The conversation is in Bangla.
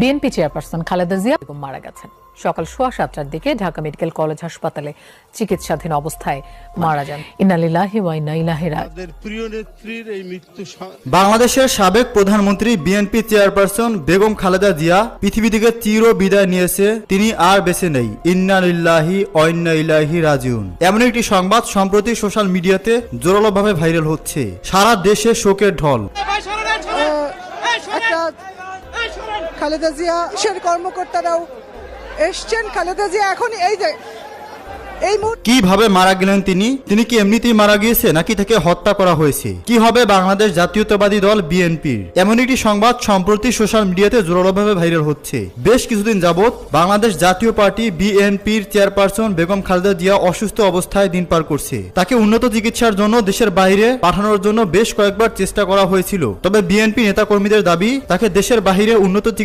বিএনপি চেয়ারপারসন খালেদা জিয়া বেগম মারা গেছেন। সকাল 7:15টার দিকে ঢাকা মেডিকেল কলেজ হাসপাতালে চিকিৎসাধীন অবস্থায় মারা যান। ইন্না লিল্লাহি ওয়া ইন্না ইলাইহি রাজিউন। বাংলাদেশের সাবেক প্রধানমন্ত্রী বিএনপি চেয়ারপারসন বেগম খালেদা জিয়া পৃথিবী থেকে চির বিদায় নিয়েছে, তিনি আর বেঁচে নেই। ইন্না লিল্লাহি ওয়া ইন্না ইলাইহি রাজিউন। এমন একটি সংবাদ সম্প্রতি সোশ্যাল মিডিয়াতে জোরালোভাবে ভাইরাল হচ্ছে। সারা দেশে শোকের ঢল। খালেদা জিয়া কর্মকর্তারাও এসছেন। খালেদা জিয়া এখন এই কিভাবে মারা গেলেন তিনি কি এমনিতেই মারা গিয়েছে নাকি তাকে হত্যা করা হয়েছে? কি হবে বাংলাদেশ জাতীয়তাবাদী দল বিএনপির? এমন একটি সংবাদ সম্প্রতি সোশ্যাল মিডিয়াতে জোরালোভাবে ভাইরাল হচ্ছে। বেশ কিছুদিন যাবত বাংলাদেশ জাতীয় পার্টি বিএনপির চেয়ারপারসন বেগম খালেদা জিয়া অসুস্থ অবস্থায় দিন পার করছে। তাকে উন্নত চিকিৎসার জন্য দেশের বাইরে পাঠানোর জন্য বেশ কয়েকবার চেষ্টা করা হয়েছিল, তবে বিএনপি নেতাকর্মীদের দাবি তাকে দেশের বাইরে উন্নত